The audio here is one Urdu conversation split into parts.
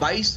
22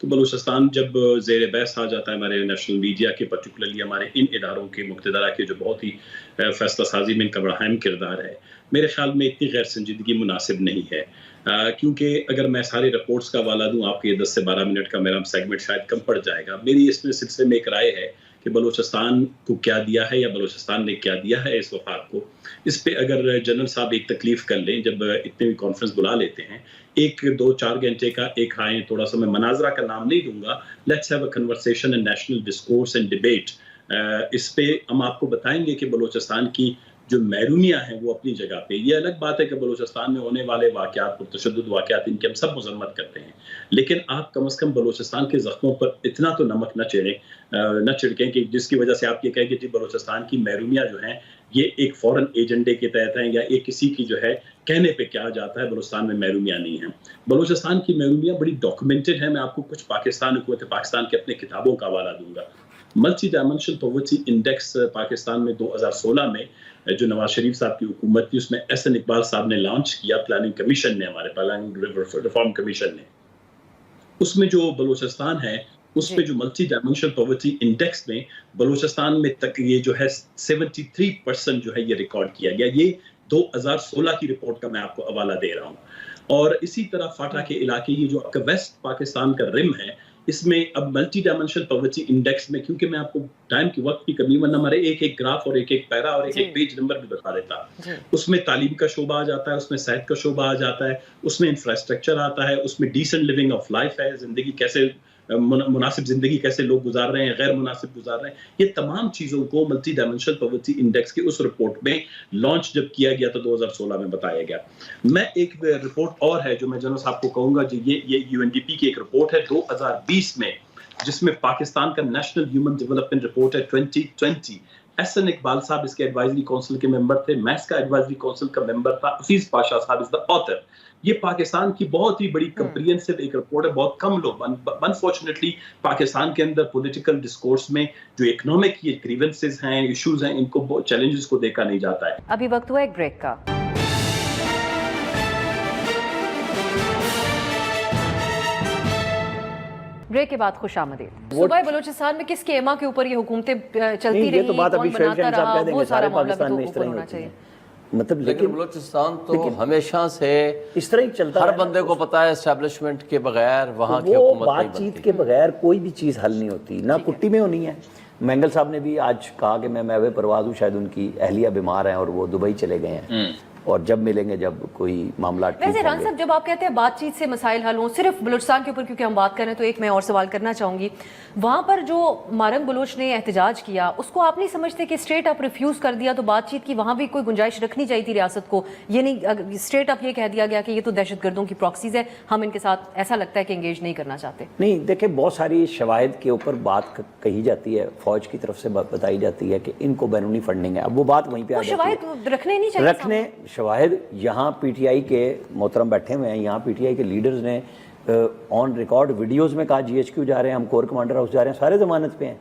تو بلوچستان جب زیر بحث آ جاتا ہے ہمارے نیشنل میڈیا کے، پرٹیکولرلی ہمارے ان اداروں کے مقتدرہ کے جو بہت ہی فیصلہ سازی میں ان کا بڑا اہم کردار ہے، میرے خیال میں اتنی غیر سنجیدگی مناسب نہیں ہے، کیونکہ اگر میں سارے رپورٹس کا حوالہ دوں، آپ کے 10 سے 12 منٹ کا میرا سیگمنٹ شاید کم پڑ جائے گا۔ میری اس میں سلسلے میں ایک رائے ہے کہ بلوچستان کو کیا دیا ہے یا بلوچستان نے کیا دیا ہے اس وفاق کو، اس پہ اگر جنرل صاحب ایک تکلیف کر لیں، جب اتنے بھی کانفرنس بلا لیتے ہیں، 1-2-4 گھنٹے کا ایک آئیں، تھوڑا سا میں مناظرہ کا نام نہیں دوں گا، let's have a conversation and national discourse and debate, اس پہ ہم آپ کو بتائیں گے کہ بلوچستان کی جو محرومیاں ہیں وہ اپنی جگہ پہ، یہ الگ بات ہے کہ بلوچستان میں ہونے والے واقعات اور تشدد واقعات ان کی ہم سب مذمت کرتے ہیں، لیکن آپ کم از کم بلوچستان کے زخموں پر اتنا تو نمک نہ چھڑکیں کہ جس کی وجہ سے آپ یہ کہیں کہ جی بلوچستان کی محرومیاں جو ہیں یہ ایک فورن ایجنڈے کے تحت ہیں یا ایک کسی کی جو ہے کہنے پہ کیا جاتا ہے بلوچستان میں محرومیاں نہیں ہیں۔ بلوچستان کی محرومیاں بڑی ڈاکومنٹڈ ہیں، میں آپ کو کچھ حکومت پاکستان کے اپنے کتابوں کا حوالہ دوں گا۔ Multi dimensional poverty index Pakistan میں 2016 میں جو نواز شریف صاحب کی حکومت تھی، اس میں ایس این اقبال صاحب نے لانچ کیا، پلاننگ کمیشن نے، ہمارے پلاننگ ریفارم کمیشن نے، اس میں جو بلوچستان ہے اس پہ جو ملٹی ڈائمینشنل پاورٹی انڈیکس میں بلوچستان میں تک یہ جو ہے 73% جو ہے یہ ریکارڈ کیا گیا، یہ 2016 کی رپورٹ کا میں آپ کو حوالہ دے رہا ہوں۔ اور اسی طرح فاٹا کے علاقے، یہ جو آپ کا ویسٹ پاکستان کا رم ہے، اس میں اب ملٹی ڈائمینشنل پاورٹی انڈیکس میں، کیونکہ میں آپ کو ٹائم کی وقت کی کمی ورنہ ہمارے ایک گراف اور ایک پیرا اور ایک پیج نمبر بھی بتا دیتا، اس میں تعلیم کا شعبہ آ جاتا ہے، اس میں صحت کا شعبہ آ جاتا ہے، اس میں انفراسٹرکچر آتا ہے، اس میں ڈیسنٹ لیونگ آف لائف ہے، زندگی کیسے مناسب زندگی کیسے لوگ گزار رہے ہیں، غیر مناسب گزار رہے ہیں، یہ تمام چیزوں کو ملٹی ڈائمینشنل پاورٹی انڈیکس کے اس رپورٹ میں لانچ جب کیا گیا تو 2016 میں بتایا گیا۔ میں ایک رپورٹ اور ہے جو میں جنرل صاحب کو کہوں گا، جی یہ یو این ڈی پی کی ایک رپورٹ ہے 2020 میں، جس میں پاکستان کا نیشنل ہیومن ڈیولپمنٹ رپورٹ ہے 2020۔ ایس این اقبال صاحب اس کے ایڈوائزری کونسل کے ممبر تھے، میں اس کا ایڈوائزری کونسل کا ممبر تھا، حفیظ پاشا صاحب از دا آتھر۔ یہ پاکستان کی بہت ہی بڑی کمپریہنسو ایک رپورٹ ہے، بہت کم لوگ انفارچونیٹلی پاکستان کے اندر پولیٹیکل ڈسکورس میں جو اکنامک یہ گریونسز ہیں، ایشوز ہیں، ان کو چیلنجز کو دیکھا نہیں جاتا ہے۔ ابھی وقت ہوا ایک بریک کا۔ بریک کے بعد خوش آمدید۔ صوبہ بلوچستان میں کس کے ایما کے اوپر یہ حکومتیں چلتی رہی، کون بناتا رہا، وہ سارا معاملہ بھی تو اوپر ہونا چاہیے۔ مطلب لیکن بلوچستان تو ہمیشہ سے اس طرح ہی چلتا ہر بندے کو پتا ہے اسٹیبلشمنٹ کے بغیر وہاں کی حکومت نہیں بات چیت کے بغیر کوئی بھی چیز حل نہیں ہوتی، نہ کٹی میں ہونی ہے۔ مینگل صاحب نے بھی آج کہا کہ میں میوے پرواز ہوں، شاید ان کی اہلیہ بیمار ہیں اور وہ دبئی چلے گئے ہیں، اور جب ملیں گے جب کوئی معاملات ٹھیک ہوں گے۔ ویسے ران صاحب جب آپ کہتے ہیں بات چیت سے مسائل حل ہوں، صرف بلوچستان کے اوپر کیونکہ ہم بات کر رہے ہیں تو ایک میں اور سوال کرنا چاہوں گی، وہاں پر جو مارنگ بلوچ نے احتجاج کیا اس کو آپ نہیں سمجھتے کہ اسٹریٹ اپ ریفیوز کر دیا تو بات چیت کی وہاں بھی کوئی گنجائش رکھنی چاہیے تھی ریاست کو؟ یہ نہیں اسٹریٹ اپ یہ کہہ دیا گیا کہ یہ تو دہشت گردوں کی پراکسیز ہے، ہم ان کے ساتھ ایسا لگتا ہے کہ انگیج نہیں کرنا چاہتے؟ نہیں دیکھیں، بہت ساری شواہد کے اوپر بات کہی جاتی ہے، فوج کی طرف سے بتائی جاتی ہے کہ ان کو بیرونی فنڈنگ ہے، اب وہ بات وہیں پہ آ جاتی ہے۔ شواہد رکھنے نہیں چاہیے، رکھنے شواہد یہاں پی ٹی آئی کے محترم بیٹھے ہوئے ہیں، یہاں پی ٹی آئی کے لیڈرز نے آن ریکارڈ ویڈیوز میں کہا جی ایچ کیو جا رہے ہیں، ہم کور کمانڈر ہاؤس جا رہے ہیں، سارے ضمانت پہ ہیں۔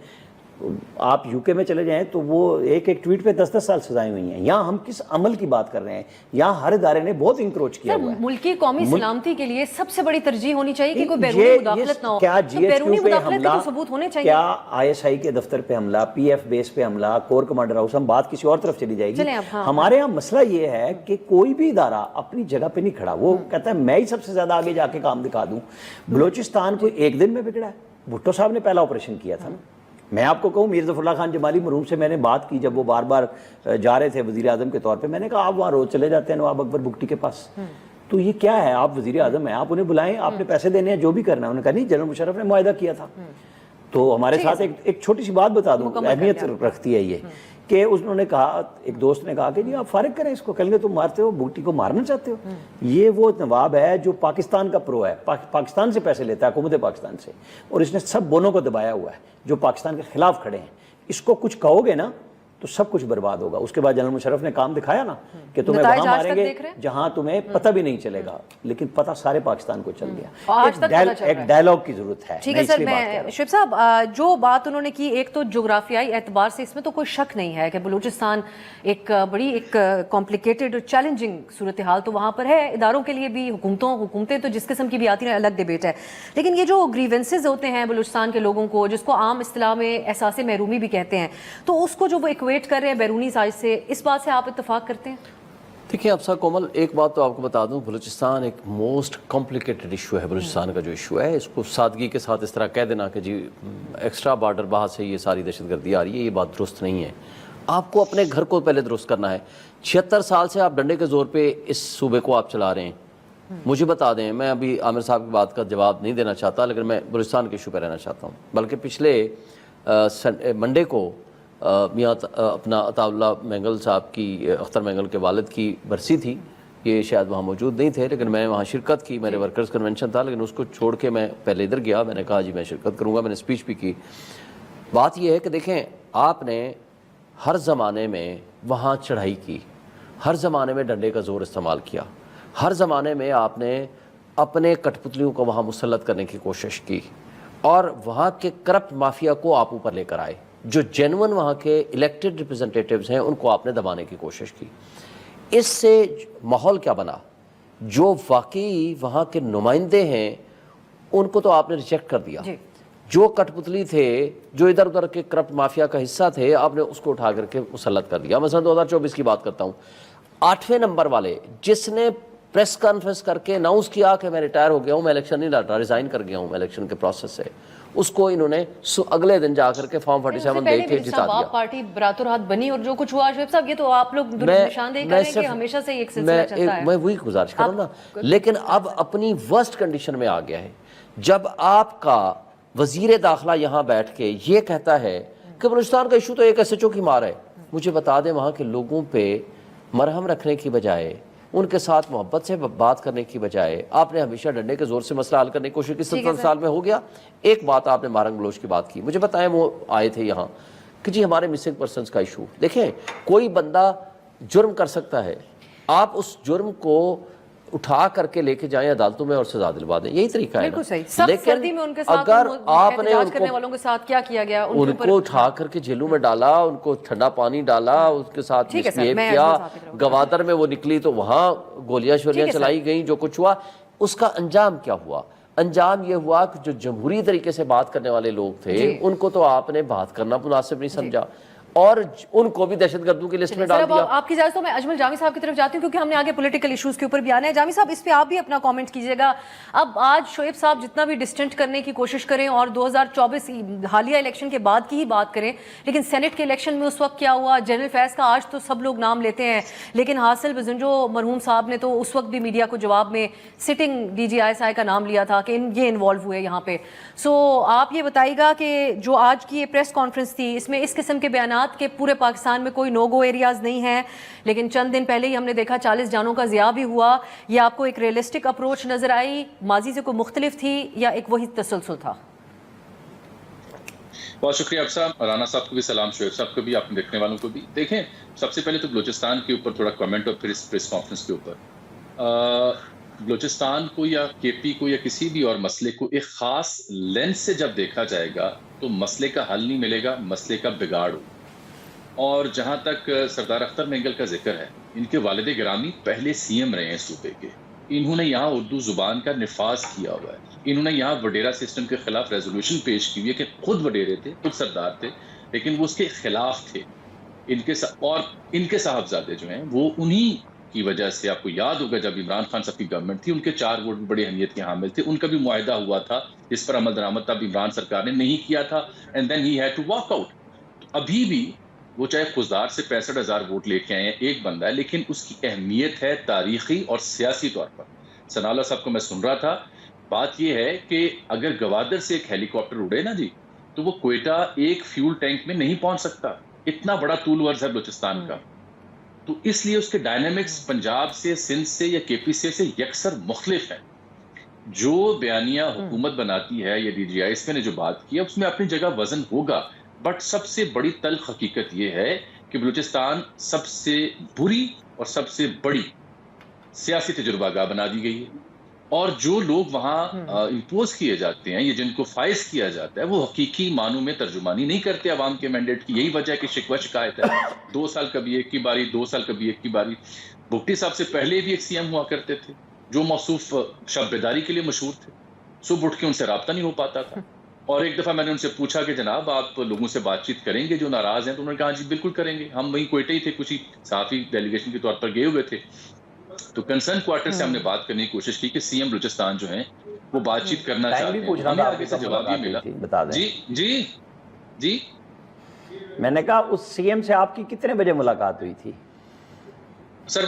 آپ یو کے میں چلے جائیں تو وہ ایک ٹویٹ پہ 10 سال سزائیں ہوئی ہیں۔ یہاں ہم کس عمل کی بات کر رہے ہیں؟ یہاں ہر ادارے نے بہت انکروچ کیا ہوا ہے۔ ملکی قومی سلامتی کے لیے سب سے بڑی ترجیح ہونی چاہیے کہ کوئی بیرونی مداخلت نہ ہو، کیا جی ایچ کیو پہ حملہ، ثبوت ہونے چاہیے، کیا آئی ایس آئی کے دفتر پہ حملہ، پی ایف بیس پہ حملہ، کور کمانڈر ہاؤس، ہم بات کسی اور طرف چلی جائے گی۔ ہمارے یہاں مسئلہ یہ ہے کہ کوئی بھی ادارہ اپنی جگہ پہ نہیں کھڑا، وہ کہتا ہے میں ہی سب سے زیادہ آگے جا کے کام دکھا دوں۔ بلوچستان کوئی ایک دن میں بگڑا ہے؟ بھٹو صاحب نے پہلا آپریشن کیا تھا نا۔ میں آپ کو کہوں، میر ظفر اللہ خان جمالی مرحوم سے میں نے بات کی جب وہ بار بار جا رہے تھے وزیر اعظم کے طور پہ، میں نے کہا آپ وہاں روز چلے جاتے ہیں نواب اکبر بگٹی کے پاس، تو یہ کیا ہے؟ آپ وزیر اعظم ہیں، آپ انہیں بلائیں، آپ نے پیسے دینے ہیں، جو بھی کرنا ہے۔ انہوں نے کہا نہیں، جنرل مشرف نے معاہدہ کیا تھا۔ تو ہمارے ساتھ ایک چھوٹی سی بات بتا دوں، اہمیت رکھتی ہے یہ کہ انہوں نے کہا، ایک دوست نے کہا کہ جی آپ فارغ کریں اس کو، کہیں گے تم مارتے ہو، بگٹی کو مارنا چاہتے ہو؟ یہ وہ نواب ہے جو پاکستان کا پرو ہے، پاکستان سے پیسے لیتا ہے، حکومت پاکستان سے، اور اس نے سب بونوں کو دبایا ہوا ہے جو پاکستان کے خلاف کھڑے ہیں۔ اس کو کچھ کہو گے نا تو سب کچھ برباد ہوگا. اس کے بعد جنرل مشرف نے کام دکھایا نا کہ تمہیں وہاں ماریں گے جہاں تمہیں پتہ بھی نہیں چلے گا, لیکن پتہ سارے پاکستان کو چل گیا. ایک ڈائلاگ کی ضرورت ہے. ٹھیک ہے سر, میں شعیب صاحب جو بات انہوں نے کی, ایک تو جغرافیائی اعتبار سے اس میں تو کوئی شک نہیں ہے کہ بلوچستان ایک بڑی ایک کمپلیکیٹڈ اور چیلنجنگ صورتحال تو وہاں پر ہے, اداروں کے لیے بھی, حکومتیں تو جس قسم کی بھی آتی ہیں الگ ڈیبیٹ ہے, لیکن یہ جو گریونسز ہوتے ہیں بلوچستان کے لوگوں کو, جس کو عام اصطلاح میں احساس محرومی بھی کہتے ہیں, تو اس کو جو وہ ایکویٹ کر رہے ہیں بیرونی سائز سے, اس بات سے آپ اتفاق کرتے ہیں؟ دیکھیں افسر کومل, ایک بات تو آپ کو بتا دوں, بلوچستان ایک موسٹ کمپلیکیٹڈ ایشو ہے. بلوچستان کا جو ایشو ہے اس کو سادگی کے ساتھ اس طرح کہہ دینا کہ جی ایکسٹرا بارڈر باہر سے یہ ساری دہشت گردی آ رہی ہے, یہ بات درست نہیں ہے. آپ کو اپنے گھر کو پہلے درست کرنا ہے. 76 سال سے آپ ڈنڈے کے زور پہ اس صوبے کو آپ چلا رہے ہیں. مجھے بتا دیں, میں ابھی عامر صاحب کی بات کا جواب نہیں دینا چاہتا, لیکن میں بلوچستان کے ایشو پہ رہنا چاہتا ہوں. بلکہ پچھلے منڈے کو میاں اپنا عطا اللہ مینگل صاحب کی, اختر مینگل کے والد کی برسی تھی. یہ شاید وہاں موجود نہیں تھے, لیکن میں وہاں شرکت کی, میرے ورکرز کنونشن تھا, لیکن اس کو چھوڑ کے میں پہلے ادھر گیا. میں نے کہا جی میں شرکت کروں گا, میں نے اسپیچ بھی کی. بات یہ ہے کہ دیکھیں, آپ نے ہر زمانے میں وہاں چڑھائی کی, ہر زمانے میں ڈنڈے کا زور استعمال کیا, ہر زمانے میں آپ نے اپنے کٹ پتلیوں کو وہاں مسلط کرنے کی کوشش کی, اور وہاں کے کرپٹ مافیا کو آپ اوپر لے کر آئے. جو جینون وہاں کے الیکٹڈ ریپرزنٹیٹیوز ہیں ان کو آپ نے دبانے کی کوشش کی. اس سے ماحول کیا بنا, جو واقعی وہاں کے نمائندے ہیں ان کو تو آپ نے ریجیکٹ کر دیا. جو کٹ پتلی تھے, جو ادھر ادھر کے کرپٹ مافیا کا حصہ تھے, آپ نے اس کو اٹھا کر کے مسلط کر دیا. مثلا 2024 کی بات کرتا ہوں, 8ویں نمبر والے جس نے پریس کانفرنس کر کے اناؤنس کیا کہ میں ریٹائر ہو گیا ہوں, میں الیکشن نہیں لڑ رہا, ریزائن کر گیا ہوں الیکشن کے پروسیس سے, اس کو انہوں نے اگلے دن جا کر کے فارم 47 دے کے جتا دیا. پارٹی برات و رات بنی, اور جو کچھ ہوا شعیب صاحب, یہ تو آپ لوگ نشاندہی کر رہے ہیں کہ ہمیشہ سے ایک سلسلہ چلتا ہے. میں وہی گزارش کروں نا, لیکن اب اپنی ورسٹ کنڈیشن میں آ گیا ہے جب آپ کا وزیر داخلہ یہاں بیٹھ کے یہ کہتا ہے کہ بلوچستان کا ایشو تو ایک SHO کی مار ہے. مجھے بتا دیں, وہاں کے لوگوں پہ مرہم رکھنے کی بجائے, ان کے ساتھ محبت سے بات کرنے کی بجائے, آپ نے ہمیشہ ڈنڈے کے زور سے مسئلہ حل کرنے کی کوشش کی. 70 سال میں ہو گیا. ایک بات آپ نے مارنگ بلوچ کی بات کی, مجھے بتائیں وہ آئے تھے یہاں کہ جی ہمارے مسنگ پرسنز کا ایشو. دیکھیں, کوئی بندہ جرم کر سکتا ہے, آپ اس جرم کو اٹھا کر کے لے کے جائیں عدالتوں میں اور سزا دلوا دیں, یہی طریقہ ہے. لیکن اگر آپ نے ان کو اٹھا کر کے جیلوں میں ڈالا, ان کو ٹھنڈا پانی ڈالا, اس کے ساتھ مسبیہیو کیا, گوادر میں وہ نکلی تو وہاں گولیاں شولیاں چلائی گئیں, جو کچھ ہوا اس کا انجام کیا ہوا؟ انجام یہ ہوا کہ جو جمہوری طریقے سے بات کرنے والے لوگ تھے ان کو تو آپ نے بات کرنا مناسب نہیں سمجھا, اور ان کو بھی دہشت گردوں کی لسٹ میں ڈال دیا. آپ کی اجازت تو میں اجمل جامی صاحب کی طرف جاتی ہوں, کیونکہ ہم نے آگے پولیٹیکل ایشوز کے اوپر بھی آنا ہے. جامی صاحب, اس پہ آپ بھی اپنا کامنٹ کیجیے گا. اب آج شعیب صاحب جتنا بھی ڈسٹنٹ کرنے کی کوشش کریں اور 2024 حالیہ الیکشن کے بعد کی ہی بات کریں, لیکن سینٹ کے الیکشن میں اس وقت کیا ہوا, جنرل فیض کا آج تو سب لوگ نام لیتے ہیں, لیکن حاصل بزنجو مرحوم صاحب نے تو اس وقت بھی میڈیا کو جواب میں سٹنگ DGI کا نام لیا تھا کہ یہ انوالو ہوئے یہاں پہ. سو آپ یہ بتائیے گا کہ جو آج کی یہ پریس کانفرنس تھی, اس میں اس قسم کے بیانات کے پورے پاکستان میں کوئی نو گو ایریاز نہیں ہیں, لیکن چند دن پہلے ہی ہم نے دیکھا 40 جانوں کا ضیاع بھی ہوا. یہ آپ کو ایک ریئلسٹک اپروچ نظر آئی, ماضی سے کوئی مختلف تھی, یا ایک وہی تسلسل تھا؟ بہت شکریہ آپ صاحب, رانا صاحب کو بھی سلام, شعیب صاحب کو بھی, آپ دیکھنے والوں کو بھی. دیکھیں, سب سے پہلے تو بلوچستان کے اوپر تھوڑا کمنٹ, اور پھر اس پریس کانفرنس کے اوپر. بلوچستان کو یا KP کو یا کسی بھی اور مسئلے کو ایک خاص لینس سے جب دیکھا جائے گا تو مسئلے کا حل نہیں ملے گا, مسئلے کا بگاڑ ہو. اور جہاں تک سردار اختر مینگل کا ذکر ہے, ان کے والد گرامی پہلے CM رہے ہیں صوبے کے, انہوں نے یہاں اردو زبان کا نفاذ کیا ہوا ہے, انہوں نے یہاں وڈیرا سسٹم کے خلاف ریزولوشن پیش کی ہوئی ہے کہ خود وڈیرے تھے, خود سردار تھے, لیکن وہ اس کے خلاف تھے. اور ان کے صاحبزادے جو ہیں وہ انہی کی وجہ سے, آپ کو یاد ہوگا جب عمران خان صاحب کی گورنمنٹ تھی, ان کے 4 ووٹ بھی بڑی اہمیت کے حامل تھے, ان کا بھی معاہدہ ہوا تھا جس پر عمل درآمد تب عمران سرکار نے نہیں کیا تھا, and then he had to walk out. ابھی بھی وہ چاہے خزدار سے 65,000 ووٹ لے کے آئے ہیں, ایک بندہ ہے, لیکن اس کی اہمیت ہے تاریخی اور سیاسی طور پر. ثناءاللہ صاحب کو میں سن رہا تھا, بات یہ ہے کہ اگر گوادر سے ایک ہیلی کاپٹر اڑے نا جی, تو وہ کوئٹہ ایک فیول ٹینک میں نہیں پہنچ سکتا, اتنا بڑا طول ورز ہے بلوچستان کا. تو اس لیے اس کے ڈائنامکس پنجاب سے, سندھ سے یا KP سے یکسر مختلف ہیں. جو بیانیہ حکومت بناتی ہے یا DGI نے جو بات کی ہے اس میں اپنی جگہ وزن ہوگا, بٹ سب سے بڑی تلخ حقیقت یہ ہے کہ بلوچستان سب سے بری اور سب سے بڑی سیاسی تجربہ گاہ بنا دی گئی ہے، اور جو لوگ وہاں امپوز کیے جاتے ہیں یا جن کو فائز کیا جاتا ہے وہ حقیقی معنوں میں ترجمانی نہیں کرتے عوام کے مینڈیٹ کی. یہی وجہ ہے کہ شکوہ شکایت ہے. 2 سال کبھی ایک کی باری، 2 سال کبھی ایک کی باری. بھٹی صاحب سے پہلے بھی ایک سی ایم ہوا کرتے تھے جو موصوف شب بیداری کے لیے مشہور تھے. صبح اٹھ کے ان سے رابطہ نہیں ہو پاتا تھا، اور ایک دفعہ میں نے ان سے پوچھا کہ جناب آپ لوگوں سے بات چیت کریں گے جو ناراض ہیں؟ تو انہوں نے کہا جی بالکل کریں گے. ہم وہیں کوئٹہ ہی تھے، کچھ ہی صحافی ڈیلیگیشن کے طور پر گئے ہوئے تھے، تو کنسرن کوارٹر سے ہم نے بات کرنے کی کوشش کی کہ سی ایم بلوچستان جو ہیں وہ بات چیت کرنا چاہتے ہیں. ہمیں آگے سے جواب یہ ملا. بتا دیں. جی میں نے کہا اس سی ایم سے آپ کی کتنے بجے ملاقات ہوئی تھی؟ سر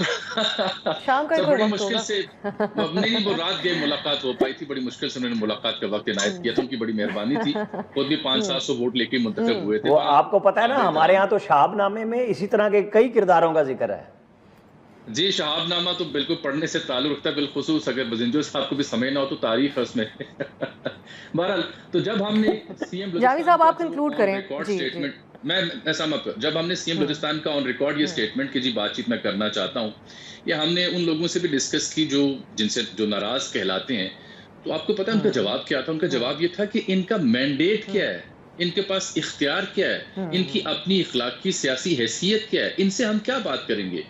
شام کا بڑی مشکل سے نہیں، وہ رات گئے ملاقات ہو پائی تھی، بڑی مشکل سے انہوں نے ملاقات کا وقت عنایت کیا تھا. ان کی بڑی مہربانی تھی. خود بھی 500-700 ووٹ لے کے منتخب ہوئے تھے. وہ آپ کو پتا ہے نا، ہمارے ہاں تو شہاب نامے میں اسی طرح کے کئی کرداروں کا ذکر ہے. جی شہاب نامہ تو بالکل پڑھنے سے تعلق رکھتا ہے، بالخصوص اگر بزنجو صاحب کو بھی سمجھنا ہو تو تاریخ ہے اس میں. بہرحال تو جب ہم نے سی ایم جاوید صاحب آپ کنکلوڈ کریں. میں سمجھ جب ہم نے سی ایم بلوچستان کا آن ریکارڈ یہ اسٹیٹمنٹ کہ جی بات چیت میں کرنا چاہتا ہوں، یا ہم نے ان لوگوں سے بھی ڈسکس کی جن سے جو ناراض کہلاتے ہیں، تو آپ کو پتا ہے ان کا جواب کیا تھا؟ ان کا جواب یہ تھا کہ ان کا مینڈیٹ کیا ہے، ان کے پاس اختیار کیا ہے، ان کی اپنی اخلاقی سیاسی حیثیت کیا ہے، ان سے ہم کیا بات کریں گے.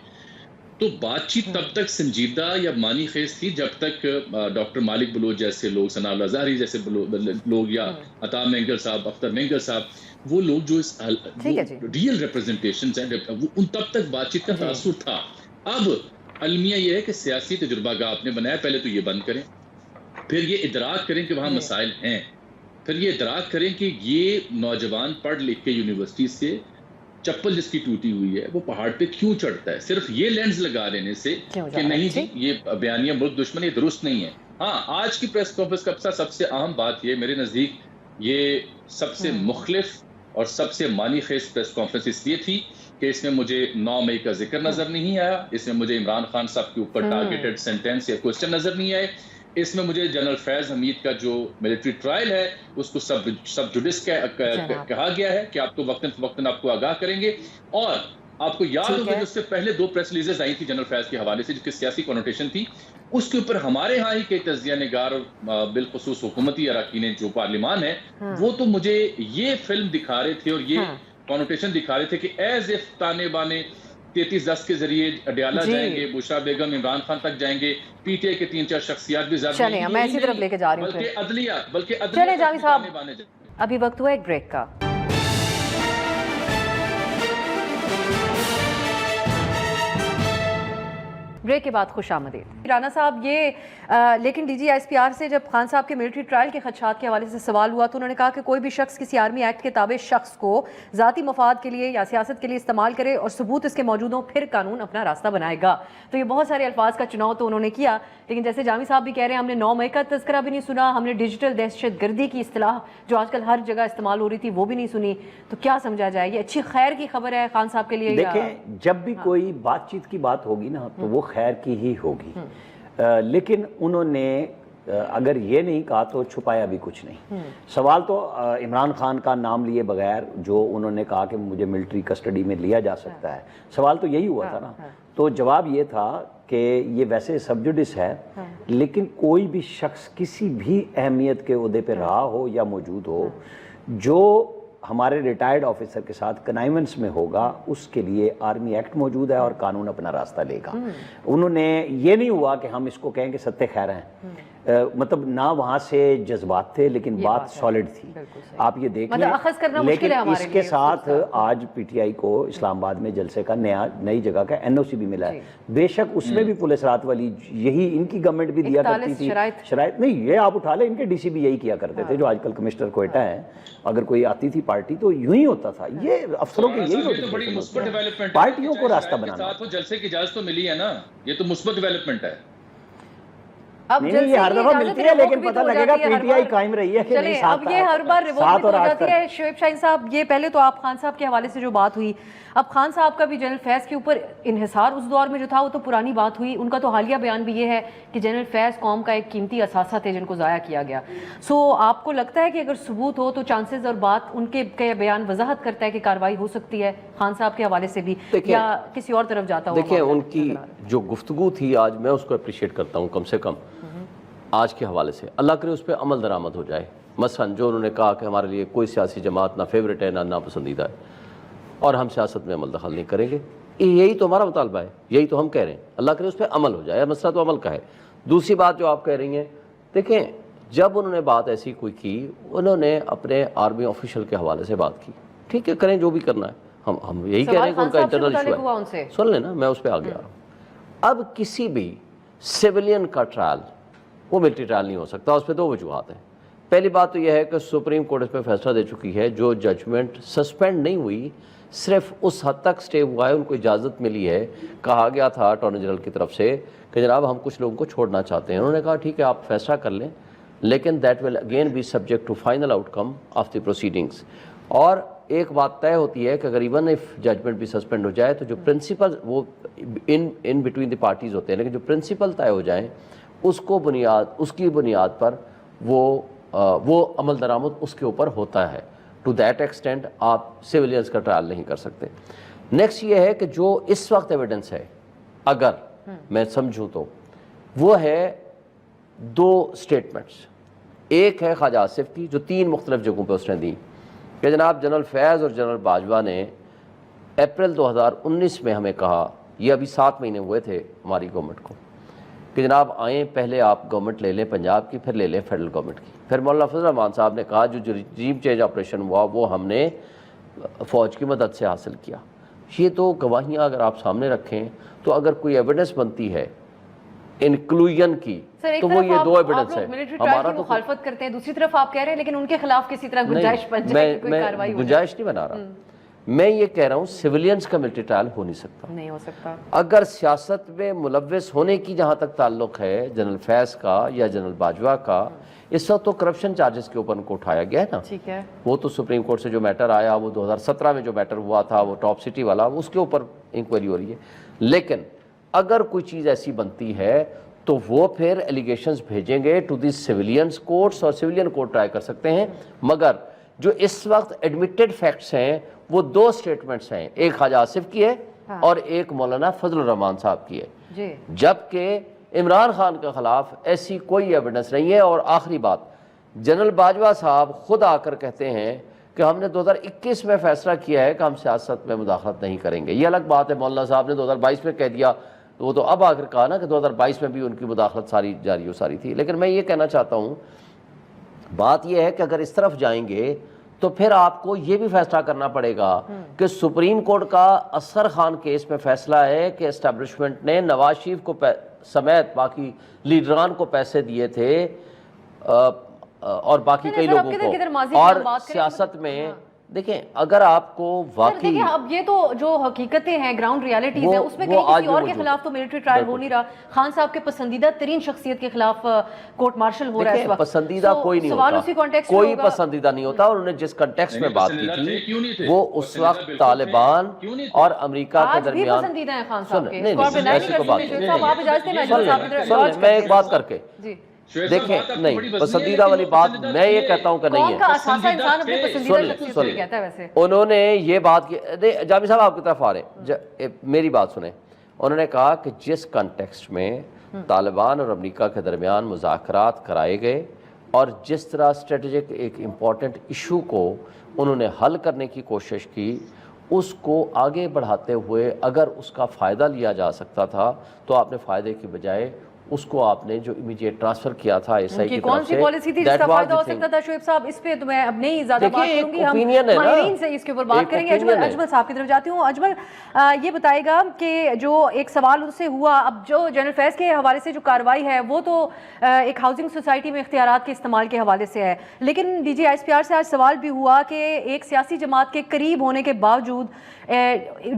تو بات چیت تب تک سنجیدہ یا معنی خیز تھی جب تک ڈاکٹر مالک بلوچ جیسے لوگ، ثناء اللہ ظاہری جیسے لوگ، یا عطا مینگر صاحب، اختر مینگر صاحب، وہ لوگ جو ریئل ریپرزنٹیشنز ہیں، ان تب تک بات چیت کا تاثر تھا. اب المیہ یہ ہے کہ سیاسی تجربہ گاہ آپ نے بنایا، پہلے تو یہ بند کریں، پھر یہ ادراک کریں کہ وہاں مسائل ہیں، پھر یہ ادراک کریں کہ یہ نوجوان پڑھ لکھ کے یونیورسٹی سے چپل جس کی ٹوٹی ہوئی ہے وہ پہاڑ پہ کیوں چڑھتا ہے. صرف یہ لینز لگا لینے سے کہ نہیں جی یہ بیانیہ ملک دشمن، یہ درست نہیں ہے. ہاں آج کی پریس کانفرنس کا سب سے اہم بات یہ میرے نزدیک یہ سب سے مخلف اور سب سے معنی خیز پریس کانفرنس اس لیے تھی کہ اس میں مجھے 9 مئی کا ذکر نظر نہیں آیا، اس میں مجھے عمران خان صاحب کے اوپر ٹارگیٹڈ سینٹینس یا کوسچن نظر نہیں آئے، اس میں مجھے جنرل فیض حمید کا جو ملٹری ٹرائل ہے اس کو سب جوڈس کہا گیا ہے کہ آپ کو وقتاً فوقتاً آپ کو آگاہ کریں گے. اور آپ کو یاد ہوگا کہ اس سے پہلے 2 پریس ریلیزز آئی تھی جنرل فیض کے حوالے سے جس کی سیاسی کنوٹیشن تھی، اس کے اوپر ہمارے ہاں ہی کے تجزیہ نگار اور بالخصوص حکومتی اراکین جو پارلیمان ہے وہ تو مجھے یہ فلم دکھا رہے تھے اور یہ کنوٹیشن دکھا رہے تھے کہ ایز اف تانے بانے 3310 کے ذریعے اڈیالہ جائیں گے، بشرا بیگم، عمران خان تک جائیں گے، پی ٹی آئی کے 3-4 شخصیات بھی زیادہ چلیں میں اسی طرف لے کے جا رہی ہوں. بلکہ چلیں جاوید صاحب ابھی وقت ہوا ایک بریک کا. بریک کے بعد خوش آمدید. رانا صاحب یہ لیکن D G S P R سے جب خان صاحب کے ملٹری ٹرائل کے خدشات کے حوالے سے سوال ہوا تو انہوں نے کہا کہ کوئی بھی شخص کسی آرمی ایکٹ کے تابع شخص کو ذاتی مفاد کے لیے یا سیاست کے لیے استعمال کرے اور ثبوت اس کے موجود ہوں پھر قانون اپنا راستہ بنائے گا. تو یہ بہت سارے الفاظ کا چناؤ تو انہوں نے کیا، لیکن جیسے جامی صاحب بھی کہہ رہے ہیں ہم نے 9 مئی کا تذکرہ بھی نہیں سنا، ہم نے ڈیجیٹل دہشت گردی کی اصطلاح جو آج کل ہر جگہ استعمال ہو رہی تھی وہ بھی نہیں سنی. تو کیا سمجھا جائے، یہ اچھی خیر کی خبر ہے خان صاحب کے لیے؟ دیکھیں جب بھی کوئی بات چیت کی بات ہوگی نا تو وہ خیر کی ہی ہوگی، لیکن انہوں نے اگر یہ نہیں کہا تو چھپایا بھی کچھ نہیں. سوال تو عمران خان کا نام لیے بغیر جو انہوں نے کہا کہ مجھے ملٹری کسٹڈی میں لیا جا سکتا ہے، سوال تو یہی ہوا تھا نا. تو جواب یہ تھا کہ یہ ویسے سب جوڈس ہے، لیکن کوئی بھی شخص کسی بھی اہمیت کے عہدے پہ رہا ہو یا موجود ہو جو ہمارے ریٹائرڈ آفیسر کے ساتھ کنائیونس میں ہوگا اس کے لیے آرمی ایکٹ موجود ہے اور قانون اپنا راستہ لے گا. انہوں نے یہ نہیں ہوا کہ ہم اس کو کہیں کہ ستہ خیر ہیں، مطلب نہ وہاں سے جذبات تھے لیکن بات سالڈ تھی. آپ یہ دیکھ لیں، لیکن اس کے ساتھ آج پی ٹی آئی کو اسلام آباد میں جلسے کا نئی جگہ کا این او سی بھی ملا ہے. بے شک اس میں بھی پولیس رات والی یہی ان کی گورنمنٹ بھی دیا کرتی تھی شرائط نہیں، یہ آپ اٹھا لیں ان کے ڈی سی بھی یہی کیا کرتے تھے جو آج کل کمشنر کوئٹہ ہیں. اگر کوئی آتی تھی پارٹی تو یوں ہی ہوتا تھا. یہ افسروں کی یہی ہوتی پارٹیوں کو راستہ بنانا. جلسے کی اجازت تو ملی ہے نا، یہ تو مثبت ڈیولپمنٹ ہے. اب نہیں یہ ہر دفعہ ملتی ہے لیکن پتہ لگے گا پی ٹی آئی قائم رہی ہے کہ نہیں. چلیں اب یہ ہر بار ریوولٹ ہو جاتی ہے. شعیب شاہین صاحب یہ پہلے تو آپ خان صاحب کے حوالے سے جو بات ہوئی, اب خان صاحب کا بھی جنرل فیض کے اوپر انحصار اس دور میں جو تھا وہ تو پرانی بات ہوئی. ان کا تو حالیہ بیان بھی یہ ہے کہ جنرل فیض قوم کا ایک قیمتی اثاثہ تھے جن کو ضائع کیا گیا. سو آپ کو لگتا ہے کہ اگر ثبوت ہو تو چانسز اور بات ان کے بیان وضاحت کرتا ہے کہ کارروائی ہو سکتی ہے خان صاحب کے حوالے سے بھی یا کسی اور طرف جاتا ہو؟ دیکھیں ان کی جو گفتگو تھی آج میں اس کو اپریشیٹ کرتا ہوں کم سے کم آج کے حوالے سے. اللہ کرے اس پہ عمل درآمد ہو جائے. مثلا جو انہوں نے کہا کہ ہمارے لیے کوئی سیاسی جماعت نہ فیوریٹ ہے نہ ناپسندیدہ ہے اور ہم سیاست میں عمل دخل نہیں کریں گے, یہی تو ہمارا مطالبہ ہے, یہی تو ہم کہہ رہے ہیں. اللہ کرے اس پہ عمل ہو جائے, مسئلہ تو عمل کا ہے. دوسری بات جو آپ کہہ رہی ہیں, دیکھیں جب انہوں نے بات ایسی کوئی کی, انہوں نے اپنے آرمی آفیشل کے حوالے سے بات کی. ٹھیک ہے, کریں جو بھی کرنا ہے. ہم یہی کہہ رہے ہیں کہ ان کا انٹرنل ایشو ہے. سن لینا, میں اس پہ آ گیا. اب کسی بھی سیولین کا ٹرائل وہ ملٹری ٹرائل نہیں ہو سکتا. اس پہ دو وجوہات ہیں. پہلی بات تو یہ ہے کہ سپریم کورٹ اس پہ فیصلہ دے چکی ہے, جو ججمنٹ سسپینڈ نہیں ہوئی, صرف اس حد تک سٹے ہوا ہے, ان کو اجازت ملی ہے. کہا گیا تھا اٹارنی جنرل کی طرف سے کہ جناب ہم کچھ لوگوں کو چھوڑنا چاہتے ہیں. انہوں نے کہا ٹھیک ہے آپ فیصلہ کر لیں, لیکن that will again be subject to final outcome of the proceedings. اور ایک بات طے ہوتی ہے کہ اگر ایون اف ججمنٹ بھی سسپینڈ ہو جائے تو جو پرنسپل وہ ان بٹوین دی پارٹیز ہوتے ہیں, لیکن جو پرنسپل طے ہو جائیں اس کی بنیاد پر وہ عمل درآمد اس کے اوپر ہوتا ہے. ٹو دیٹ ایکسٹینٹ آپ سیولینز کا ٹرائل نہیں کر سکتے. نیکسٹ یہ ہے کہ جو اس وقت ایویڈنس ہے اگر میں سمجھوں تو وہ ہے دو سٹیٹمنٹس. ایک ہے خواجہ آصف کی جو 3 مختلف جگہوں پہ اس نے دی کہ جناب جنرل فیض اور جنرل باجوہ نے اپریل 2019 میں ہمیں کہا, یہ ابھی 7 مہینے ہوئے تھے ہماری گورنمنٹ کو, کہ جناب آئیں پہلے آپ گورنمنٹ لے لیں پنجاب کی, پھر لے لیں فیڈرل گورنمنٹ کی. پھر مولانا فضل الرحمان صاحب نے کہا جو رجیم چینج آپریشن ہوا وہ ہم نے فوج کی مدد سے حاصل کیا. یہ دو گواہیاں اگر آپ سامنے رکھیں تو اگر کوئی ایویڈنس بنتی ہے انکلوژن کی تو وہ یہ دو ایویڈنس ہے. ہمارا تو مخالفت کرتے ہیں, دوسری طرف آپ کہہ رہے ہیں لیکن ان کے خلاف کسی طرح گنجائش بن جائے, کوئی کارروائی ہو جائے. گنجائش نہیں بنا رہا, میں یہ کہہ رہا ہوں سیولینز کا ملٹری ٹرائل ہو نہیں سکتا. اگر سیاست میں ملوث ہونے کی جہاں تک تعلق ہے جنرل فیض کا یا جنرل باجوہ کا, اس وقت تو کرپشن چارجز کے اوپر ان کو اٹھایا گیا ہے نا. ٹھیک ہے, وہ تو سپریم کورٹ سے جو میٹر آیا وہ 2017 میں جو میٹر ہوا تھا وہ ٹاپ سٹی والا, اس کے اوپر انکوائری ہو رہی ہے. لیکن اگر کوئی چیز ایسی بنتی ہے تو وہ پھر ایلیگیشنز بھیجیں گے ٹو دی سیولینز کورٹس اور سیولین کورٹ ٹرائی کر سکتے ہیں. مگر جو اس وقت ایڈمیٹڈ فیکٹس ہیں وہ 2 سٹیٹمنٹس ہیں, ایک خواجہ آصف کی ہے اور ایک مولانا فضل الرحمان صاحب کی ہے, جبکہ عمران خان کے خلاف ایسی کوئی ایویڈنس نہیں ہے. اور آخری بات, جنرل باجوہ صاحب خود آ کر کہتے ہیں کہ ہم نے 2021 میں فیصلہ کیا ہے کہ ہم سیاست میں مداخلت نہیں کریں گے. یہ الگ بات ہے, مولانا صاحب نے 2022 میں کہہ دیا, وہ تو اب آ کر کہا نا کہ 2022 میں بھی ان کی مداخلت ساری جاری و ساری تھی. لیکن میں یہ کہنا چاہتا ہوں, بات یہ ہے کہ اگر اس طرف جائیں گے تو پھر آپ کو یہ بھی فیصلہ کرنا پڑے گا کہ سپریم کورٹ کا اصغر خان کیس میں فیصلہ ہے کہ اسٹیبلشمنٹ نے نواز شریف کو سمیت باقی لیڈران کو پیسے دیے تھے اور باقی کئی لوگوں کو, اور سیاست میں دیکھیں اگر آپ کو واقعی دیکھیں اب یہ تو جو حقیقتیں ہیں گراؤنڈ ریالٹیز ہیں اس میں کہیں کسی اور کے خلاف تو ملٹری ٹرائل ہو نہیں رہا. خان صاحب کے پسندیدہ ترین شخصیت کے خلاف کورٹ مارشل ہو رہا ہے اس وقت. پسندیدہ کوئی نہیں ہوتا, کوئی پسندیدہ نہیں ہوتا. اور انہوں نے جس کنٹیکسٹ میں بات کی تھی وہ اس وقت طالبان اور امریکہ کے درمیان. پسندیدہ ہیں خان صاحب کے, میں ایک بات کر کے دیکھیں, نہیں پسندیدہ والی بات میں یہ کہتا ہوں کہ نہیں ہے. انہوں نے یہ بات کی, جامی صاحب آپ کی طرف آ رہے ہیں, میری بات سنیں. انہوں نے کہا کہ جس کنٹیکسٹ میں طالبان اور امریکہ کے درمیان مذاکرات کرائے گئے اور جس طرح اسٹریٹجک ایک امپورٹنٹ ایشو کو انہوں نے حل کرنے کی کوشش کی, اس کو آگے بڑھاتے ہوئے اگر اس کا فائدہ لیا جا سکتا تھا تو آپ نے فائدے کی بجائے اس کو آپ نے جو امیڈیٹ ٹرانسفر کیا تھا ایس آئی کی طرف سے, کون سی پالیسی تھی جس کا فائدہ ہو سکتا تھا؟ شعیب صاحب اس پہ تو میں اب نہیں زیادہ بات کروں گی, ہم ماہرین سے اس کے اوپر بات کریں گے. اجمل صاحب کی طرف جاتی ہوں. اجمل یہ بتائے گا کہ جو ایک سوال ان سے ہوا, اب جو جنرل فیض کے حوالے سے جو کارروائی ہے وہ تو ایک ہاؤسنگ سوسائٹی میں اختیارات کے استعمال کے حوالے سے ہے, لیکن D G S P R سے آج سوال بھی ہوا کہ ایک سیاسی جماعت کے قریب ہونے کے باوجود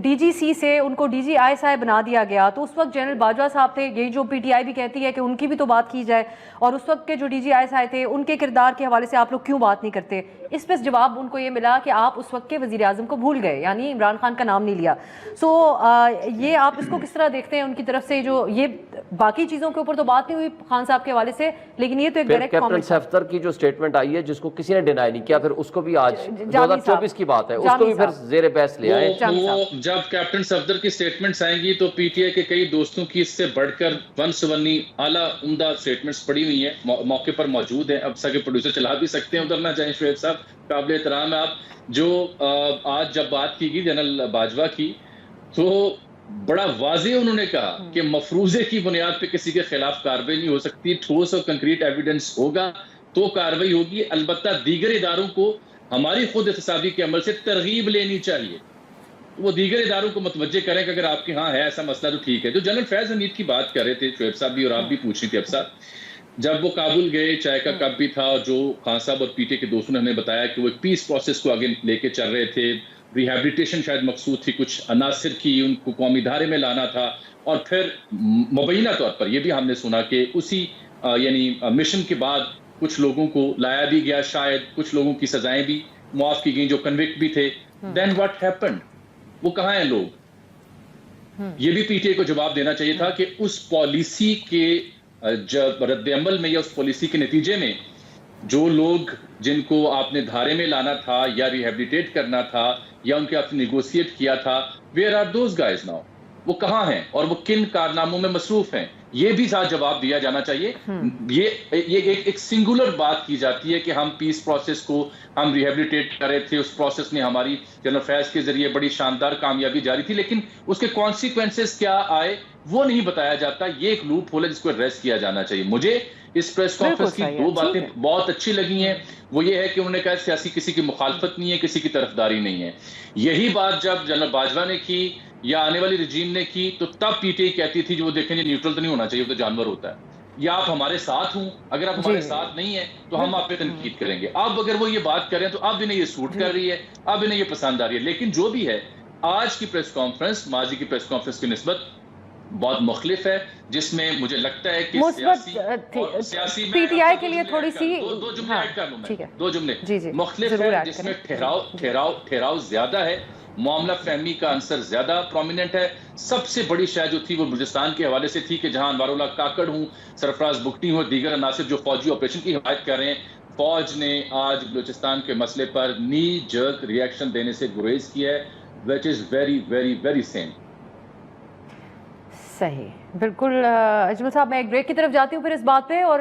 ڈی جی سی سے ان کو D G I S I بنا دیا گیا. تو اس وقت جنرل باجوہ صاحب تھے, یہی جو پی ٹی آئی بھی کہہ کہتی ہے کہ ان کی بھی تو بات کی جائے, اور اس وقت کے جو ڈی جی آئی آئے تھے ان کے کردار کے حوالے سے آپ لوگ کیوں بات نہیں کرتے. اس پہ جواب ان کو یہ ملا کہ آپ اس وقت کے وزیر اعظم کو بھول گئے, یعنی عمران خان کا نام نہیں لیا. سو یہ آپ اس کو کس طرح دیکھتے ہیں ان کی طرف سے, جو یہ باقی چیزوں کے اوپر تو بات نہیں ہوئی خان صاحب کے حوالے سے, لیکن یہ تو ایک ڈائریکٹ کیپٹن صفدر کی جو سٹیٹمنٹ آئی ہے جس کو کسی نے ڈینائی نہیں کیا, پھر اس کو بھی آج 2024 کی بات ہے, اس کو بھی پھر زیر بحث لے آئے. جب کیپٹن صفدر کی سٹیٹمنٹس آئیں گی تو پی ٹی آئی کے کئی دوستوں کی اس سے بڑھ کر 1 اعلیٰ عمدہ سٹیٹمنٹس پڑی ہوئی ہیں, موقع پر موجود ہیں. اب سکے پروڈیوسر چلا بھی سکتے ہیں, ادھر نہ جائیں شعیب صاحب, قابل احترام ہے آپ. جو آج جب بات کی گئی جنرل باجوہ کی, تو بڑا واضح انہوں نے کہا کہ مفروضے کی بنیاد پہ کسی کے خلاف کارروائی نہیں ہو سکتی, ٹھوس اور کنکریٹ ایویڈنس ہوگا تو کارروائی ہوگی. البتہ دیگر اداروں کو ہماری خود احتسابی کے عمل سے ترغیب لینی چاہیے, وہ دیگر اداروں کو متوجہ کریں کہ اگر آپ کے ہاں ہے ایسا مسئلہ تو ٹھیک ہے. جو جنرل فیض حمید کی بات کر رہے تھے شعیب صاحب بھی, اور آپ بھی پوچھ رہی تھے اب صاحب, جب وہ کابل گئے چائے کا کپ بھی تھا, اور جو خان صاحب اور پی ٹی کے دوستوں نے ہمیں بتایا کہ وہ ایک پیس پروسیس کو آگے لے کے چل رہے تھے, ریہیبلیٹیشن شاید مقصود تھی, کچھ عناصر کی ان کو قومی ادارے میں لانا تھا, اور پھر مبینہ طور پر یہ بھی ہم نے سنا کہ اسی یعنی مشن کے بعد کچھ لوگوں کو لایا بھی گیا, شاید کچھ لوگوں کی سزائیں بھی معاف کی گئیں جو کنوکٹ بھی تھے. دین واٹ ہیپنڈ, وہ کہاں ہیں لوگ؟ یہ بھی پی ٹی آئی کو جواب دینا چاہیے تھا کہ اس پالیسی کے رد عمل میں یا اس پالیسی کے نتیجے میں جو لوگ جن کو آپ نے دھارے میں لانا تھا یا ریہیبلیٹیٹ کرنا تھا یا ان کے آپ نے نیگوشیٹ کیا تھا, where are those guys now, وہ کہاں ہیں اور وہ کن کارناموں میں مصروف ہیں؟ یہ بھی ساتھ جواب دیا جانا چاہیے. یہ ایک سنگولر بات کی جاتی ہے کہ ہم پیس پروسیس کو ہم ریہیبلیٹیٹ کر رہے تھے, اس پروسیس میں ہماری جنرل فیض کے ذریعے بڑی شاندار کامیابی جاری تھی, لیکن اس کے کانسیکوینسز کیا آئے وہ نہیں بتایا جاتا. یہ ایک لوپ ہول ہے جس کو ایڈریس کیا جانا چاہیے. مجھے اس پریس کانفرنس کی 2 باتیں بہت اچھی لگی ہیں. وہ یہ ہے کہ انہوں نے کہا سیاسی کسی کی مخالفت نہیں ہے, کسی کی طرفداری نہیں ہے. یہی بات جب جنرل باجوہ نے کی یا آنے والی رجیم نے کی تو تب پی ٹی آئی کہتی تھی جو وہ دیکھیں نیوٹرل تو نہیں ہونا چاہیے, وہ تو جانور ہوتا ہے, یا آپ ہمارے ساتھ ہوں, اگر آپ ہمارے ساتھ نہیں ہیں تو ہم آپ پہ تنقید کریں گے. اب اگر وہ یہ بات کریں تو اب انہیں یہ سوٹ کر رہی ہے, اب انہیں یہ پسند آ رہی ہے. لیکن جو بھی ہے, آج کی پریس کانفرنس ماضی کی پریس کانفرنس کی نسبت بہت مختلف ہے, جس میں مجھے لگتا ہے کہ سیاسی پی ٹی آئی کے لیے تھوڑی سی 2 جملے ایڈ کر لوں میں, 2 جملے مختلف ہے, جس میں ٹھہراؤ زیادہ ہے, معاملہ فہمی کا عنصر زیادہ پرومیننٹ ہے. سب سے بڑی شاید جو تھی وہ بلوچستان کے حوالے سے تھی کہ جہاں انوار اللہ کاکڑ ہوں, سرفراز بگٹی ہوں, دیگر عناصر جو فوجی آپریشن کی حمایت کر رہے ہیں, فوج نے آج بلوچستان کے مسئلے پر نی جرک ریئیکشن دینے سے گریز کیا ہے, which is very very very same. صحیح, بالکل. اجمل صاحب میں ایک بریک کی طرف جاتی ہوں پھر اس بات پہ, اور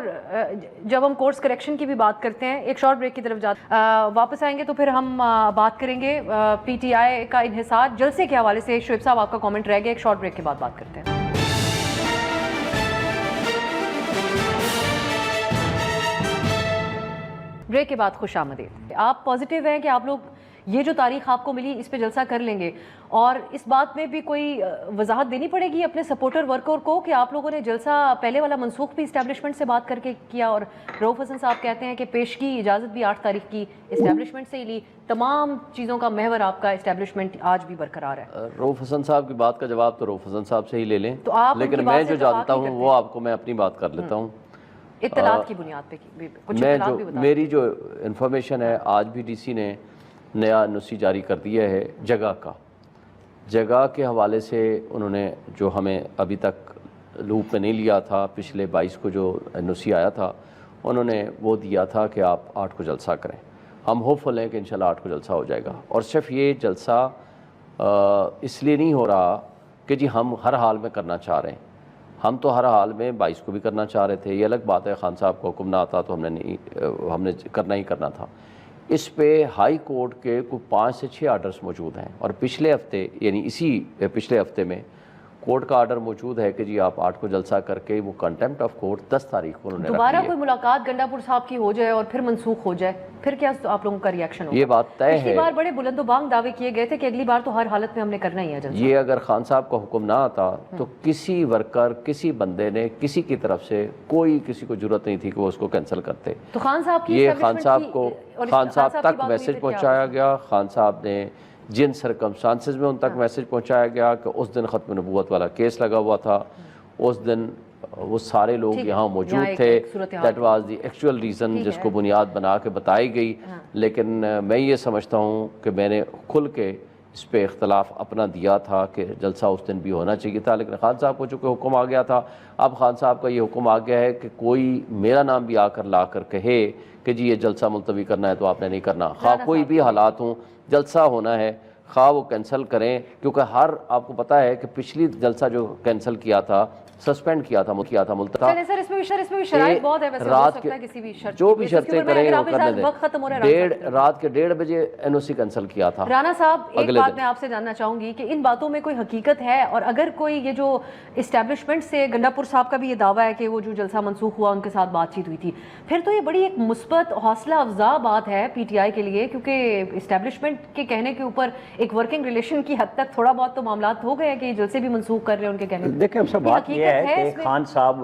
جب ہم کورس کریکشن کی بھی بات کرتے ہیں ایک شارٹ بریک کی طرف جاتے واپس آئیں گے تو پھر ہم بات کریں گے پی ٹی آئی کا انحصار جلسے کے حوالے سے. شعیب صاحب آپ کا کامنٹ رہ گیا, ایک شارٹ بریک کے بعد بات کرتے ہیں. بریک کے بعد خوش آمدید. آپ پازیٹیو ہیں کہ آپ لوگ یہ جو تاریخ آپ کو ملی اس پہ جلسہ کر لیں گے, اور اس بات میں بھی کوئی وضاحت دینی پڑے گی اپنے سپورٹر ورکر کو کہ آپ لوگوں نے جلسہ پہلے والا منسوخ بھی اسٹیبلشمنٹ سے بات کر کے کیا, اور رؤف حسن صاحب کہتے ہیں کہ پیش کی اجازت بھی 8 تاریخ کی اسٹیبلشمنٹ سے ہی لی, تمام چیزوں کا محور آپ کا اسٹیبلشمنٹ آج بھی برقرار ہے. رؤف حسن صاحب کی بات کا جواب تو رؤف حسن صاحب سے ہی لے لیں, لیکن میں جو جانتا ہوں وہ آپ کو میں اپنی بات کر لیتا ہوں اطلاعات کی بنیاد پہ. میں جو میری جو انفارمیشن ہے, آج بھی ڈی سی نے نیا این او سی جاری کر دیا ہے جگہ کے حوالے سے. انہوں نے جو ہمیں ابھی تک لوپ میں نہیں لیا تھا, پچھلے 22 کو جو این او سی آیا تھا انہوں نے وہ دیا تھا کہ آپ 8 کو جلسہ کریں. ہم ہوپ فل ہیں کہ انشاءاللہ 8 کو جلسہ ہو جائے گا. اور صرف یہ جلسہ اس لیے نہیں ہو رہا کہ جی ہم ہر حال میں کرنا چاہ رہے ہیں, ہم تو ہر حال میں 22 کو بھی کرنا چاہ رہے تھے. یہ الگ بات ہے, خان صاحب کو حکم نہ آتا تو ہم نے کرنا ہی کرنا تھا. اس پہ ہائی کورٹ کے کوئی 5 سے 6 آرڈرز موجود ہیں, اور پچھلے ہفتے یعنی اسی پچھلے ہفتے میں کورٹ کا آرڈر موجود ہے کہ جی آپ 8 کو جلسہ کر کے وہ کنٹیمپٹ آف کورٹ 10 تاریخ کو انہوں نے دوبارہ کوئی ملاقات گنڈا پور صاحب کی ہو جائے اور پھر منسوخ ہو جائے, پھر کیا آپ لوگوں کا ریئیکشن ہوگا؟ یہ بات طے ہے. پچھلی بار بڑے بلند و بانگ دعوے کیے گئے تھے کہ اگلی بار تو ہر حالت میں ہم نے کرنا ہی ہے جلسہ. یہ اگر خان صاحب کا حکم نہ آتا تو کسی ورکر کسی بندے نے کسی کی طرف سے کوئی کسی کو ضرورت نہیں تھی کہ وہ اس کو کینسل کرتے. تو خان صاحب کی یہ خان صاحب تک میسج پہنچایا گیا. خان صاحب نے جن سرکمسٹانسز میں ان تک میسج پہنچایا گیا کہ اس دن ختم نبوت والا کیس لگا ہوا تھا, اس دن وہ سارے لوگ یہاں موجود تھے. That was the actual reason جس کو بنیاد بنا کے بتائی گئی. لیکن میں یہ سمجھتا ہوں کہ میں نے کھل کے اس پہ اختلاف اپنا دیا تھا کہ جلسہ اس دن بھی ہونا چاہیے تھا، لیکن خان صاحب کو چونکہ حکم آ گیا تھا. اب خان صاحب کا یہ حکم آ گیا ہے کہ کوئی میرا نام بھی آ کر لا کر کہے کہ جی یہ جلسہ ملتوی کرنا ہے تو آپ نے نہیں کرنا. خواہ کوئی بھی حالات ہوں، جلسہ ہونا ہے، خواہ وہ کینسل کریں. کیونکہ آپ کو پتہ ہے کہ پچھلی جلسہ جو کینسل کیا تھا، سسپینڈ کیا تھا ملتوی، سر اس میں بھی شرائط بہت ہے، ویسے ہو سکتا ہے کسی بھی شرط جو بھی شرطیں کریں وہ کرنے دیں. وقت ختم ہو رہا ہے. رات کے 1:30 بجے NOC کینسل کیا تھا. رانا صاحب ایک بات میں آپ سے جاننا چاہوں گی کہ ان باتوں میں کوئی حقیقت ہے، اور اگر کوئی یہ جو اسٹیبلشمنٹ سے گنڈا پور صاحب کا بھی یہ دعویٰ ہے کہ وہ جو جلسہ منسوخ ہوا ان کے ساتھ بات چیت ہوئی تھی، پھر تو یہ بڑی ایک مثبت حوصلہ افزا بات ہے PTI کے لیے، کیونکہ اسٹیبلشمنٹ کے کہنے کے اوپر ایک ورکنگ ریلیشن کی حد تک تھوڑا بہت تو معاملات ہو گئے ہیں کہ یہ جلسے بھی منسوخ کر رہے ہیں ان کے کہنے. دیکھیں اب سب بات یہ ہے کہ خان صاحب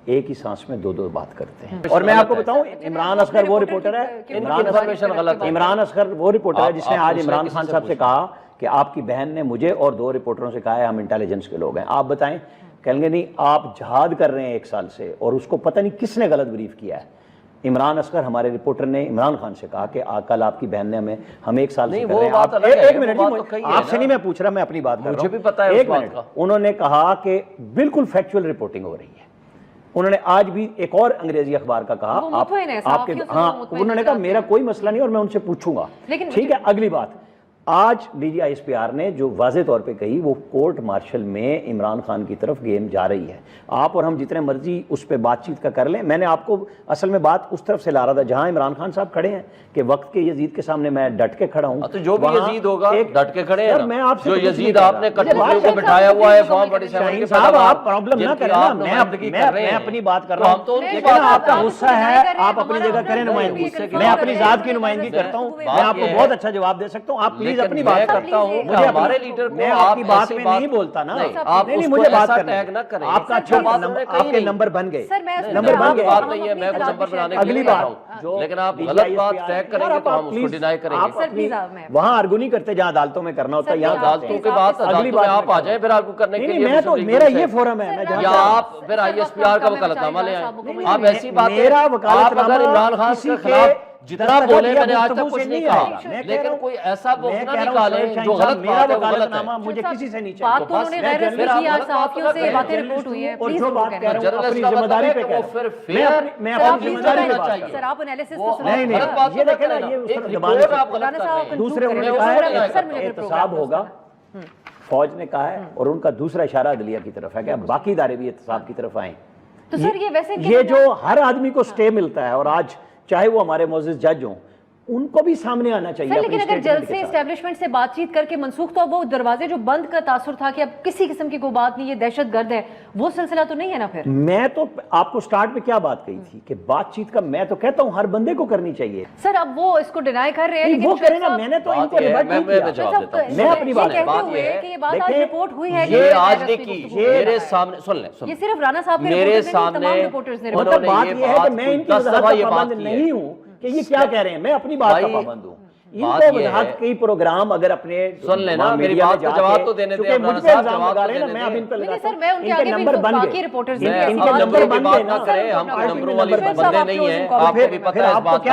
ایک ہی سانس میں دو بات کرتے ہیں. اور میں آپ کو بتاؤں، عمران اصغر وہ رپورٹر ہے، عمران اصغر وہ رپورٹر ہے جس نے آج عمران خان صاحب سے کہا کہ آپ کی بہن نے مجھے اور 2 رپورٹروں سے کہا ہے ہم انٹیلیجنس کے لوگ ہیں. آپ بتائیں، کہیں گے نہیں آپ جہاد کر رہے ہیں 1 سال سے، اور اس کو پتہ نہیں کس نے غلط بریف کیا ہے. عمران اصغر ہمارے رپورٹر نے عمران خان سے کہا کہ کل آپ کی بہن نے ہم 1 سال سے کر رہے ہیں. ایک منٹ جی، آپ سے نہیں میں پوچھ رہا، میں اپنی بات کر رہا ہوں. مجھے بھی پتہ ہے. 1 منٹ. انہوں نے کہا کہ بالکل فیکچول رپورٹنگ ہو رہی ہے. انہوں نے آج بھی ایک اور انگریزی اخبار کا کہا، آپ کے ہاں انہوں نے کہا میرا کوئی مسئلہ نہیں اور میں ان سے پوچھوں گا. ٹھیک ہے. اگلی بات، آج DG ISPR نے جو واضح طور پہ کہی، وہ کورٹ مارشل میں عمران خان کی طرف گیم جا رہی ہے. آپ اور ہم جتنے مرضی اس پہ بات چیت کا کر لیں، میں نے آپ کو اصل میں بات اس طرف سے لا رہا تھا جہاں عمران خان صاحب کھڑے ہیں کہ وقت کے یزید کے سامنے میں ڈٹ کے کھڑا ہوں. تو جو بھی یزید ہوگا ڈٹ کے کھڑے ہیں. میں آپ سے جو یزید آپ نے کٹھپولیوں کو بٹھایا ہوا ہے فارم 47 کے صاحب، آپ پرابلم نہ کریں نا، میں اپنی بات کر رہا ہوں. لیکن آپ کا غصہ ہے، آپ اپنی جگہ کریں نمائندگی. میں اپنی ذات کی نمائندگی کرتا ہوں، میں آپ کو بہت اچھا جواب دے سکتا ہوں. آپ پلیز اپنی بات کرتا ہوں. ہمارے لیڈر میں آپ کی بات میں نہیں بولتا نا، نہیں مجھے بات کرنا. آپ کا اچھا آپ کے نمبر بن گئے، نمبر بن گئے. بات نہیں ہے، میں کچھ نمبر بنانے کے لیے کہہ رہا ہوں، لیکن آپ غلط بات ٹیگ کریں گے تو ہم اس کو ڈینائی کریں گے. وہاں آرگو نہیں کرتے جہاں عدالتوں میں کرنا ہوتا ہے. یہاں عدالتوں کے بعد اگلی بار آپ آ جائیں پھر آرگو کرنے کے لیے. میں تو میرا یہ فورم ہے، یا آپ پھر ISPR کا وکالت نامہ لے آئیں. آپ ایسی بات ہے، میرا وکالت اگر عمران خان کے خلاف جتنا بولے، میں نے آج تک کچھ نہیں کہا، لیکن کوئی ایسا بوک نہ نکالے جو غلط بات ہے وہ غلط ہے. مجھے کسی سے نہیں چاہیے. بات تو انہوں نے غیر رسمی کی، آج صحافیوں سے باتیں رپورٹ ہوئی ہیں. اور جو بات کہہ رہا ہوں اپنی ذمہ داری پہ کہہ رہا ہوں، میں اپنی ذمہ داری پہ بات کر رہا ہوں. سر آپ انالیسس تو نہیں یہ دیکھیں نا، یہ اس طرح زبان سے دوسرے انہوں نے کہا ہے احتساب ہوگا، فوج نے کہا ہے، اور ان کا دوسرا اشارہ عدلیہ کی طرف ہے کہ باقی ادارے بھی احتساب کی طرف آئیں. تو سر یہ جو ہر آدمی کو سٹے ملتا ہے، اور آج چاہے وہ ہمارے معزز جج ہوں، ان کو بھی سامنے آنا چاہیے. لیکن اگر جلد سے اسٹیبلشمنٹ سے بات چیت کر کے منسوخ، تو وہ دروازے جو بند کا تاثر تھا کہ اب کسی قسم کی کوئی بات نہیں، یہ دہشت گرد ہے، وہ سلسلہ تو نہیں ہے نا. پھر میں تو آپ کو سٹارٹ میں کیا بات کہی تھی کہ بات چیت کا، میں تو کہتا ہوں ہر بندے کو کرنی چاہیے. سر اب وہ اس کو ڈینائی کر رہے ہیں، وہ کریں نا. میں نے تو ان کو ریبٹ نہیں کیا، میں اپنی بات کہتے ہوئے کہ یہ بات آج رپورٹ ہوئی ہے، یہ آج نہیں کی، میرے سامنے سن لیں. یہ صرف رانا صاحب کے میرے سامنے مطلب بات یہ ہے کہ میں ان کی وضاحت کا پابند نہیں ہوں کہ یہ کیا کہہ رہے ہیں، میں اپنی بات کا پابند ہوں. ان کو وضاحت کی پروگرام اگر اپنے سن لینا، میری بات کو جواب تو دینے دیں. مجھ پہ الزام لگا رہے ہیں نا، میں اب ان پہ لگاتا ہوں. ان کے نمبر بن گئے، ان کے نمبر بن گئے نا. ہم نمبروں والی بندے نہیں ہیں، آپ کو بھی پتہ ہے اس بات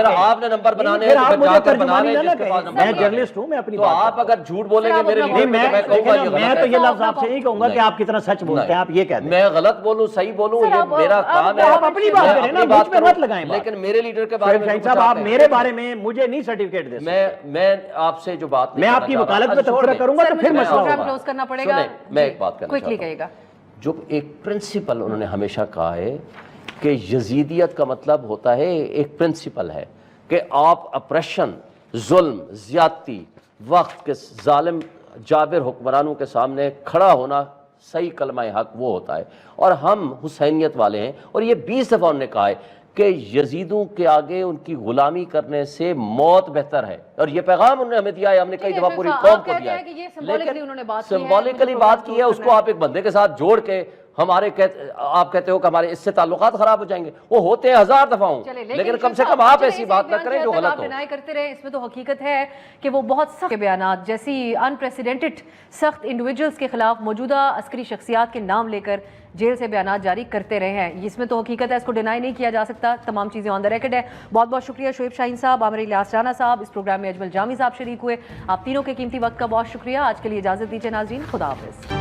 کا. آپ نے نمبر بنانے ہیں تو جا کر بنا رہے ہیں جس کے پاس نمبر. میں جرنلسٹ ہوں، میں اپنی تو آپ اگر جھوٹ بولیں گے میرے لیے، میں تو یہ لفظ آپ سے نہیں کہوں گا کہ آپ کتنا سچ بولتے ہیں. آپ یہ کہتے ہیں میں غلط بولوں صحیح بولوں، یہ میرا کام ہے. آپ اپنی بات کریں نا، مجھ پہ مت لگائیں. لیکن میرے لیڈر کے بارے میں صاحب آپ میرے بارے میں مجھے نہیں سرٹیفکیٹ دے. میں آپ سے جو بات میں آپ کی وکالت میں تبصرہ کروں گا تو پھر مسئلہ ہوگا. میں ایک بات کرنا چاہتا ہوں. جو ایک پرنسپل انہوں نے ہمیشہ کہا ہے کہ یزیدیت کا مطلب ہوتا ہے، ایک پرنسپل ہے کہ آپ اپریشن، ظلم، زیادتی، وقت کے ظالم جابر حکمرانوں کے سامنے کھڑا ہونا صحیح کلمہ حق وہ ہوتا ہے. اور ہم حسینیت والے ہیں، اور یہ 20 دفعہ انہوں نے کہا ہے کہ یزیدوں کے آگے ان کی غلامی کرنے سے موت بہتر ہے. اور یہ پیغام انہوں نے ہمیں دیا ہے، ہم نے کئی دفعہ پوری قوم کو دیا ہے. لیکن سمبولکلی بات کی ہے، اس کو آپ ایک بندے کے ساتھ جوڑ کے ہمارے آپ کہتے ہو کہ ہمارے اس سے تعلقات خراب ہو جائیں گے، وہ ہوتے ہیں 1000 دفعہ ہوں، لیکن کم سے کم آپ ایسی بات نہ کریں جو غلط ہو۔ ڈینائی کرتے رہے، اس میں تو حقیقت ہے کہ وہ بہت سخت بیانات جیسی انپریسیڈنٹڈ سخت انڈیویجولز کے خلاف موجودہ عسکری شخصیات کے نام لے کر جیل سے بیانات جاری کرتے رہے ہیں، اس میں تو حقیقت ہے، اس کو ڈینائی نہیں کیا جا سکتا، تمام چیزیں آن دا ریکارڈ ہے۔ بہت بہت شکریہ شعیب شاہین صاحب، عامر الیاس رانا صاحب، اس پروگرام میں اجمل جامی صاحب شریک ہوئے، آپ تینوں کے قیمتی وقت کا بہت شکریہ۔ آج کے لیے اجازت دیجیے ناظرین، خدا حافظ۔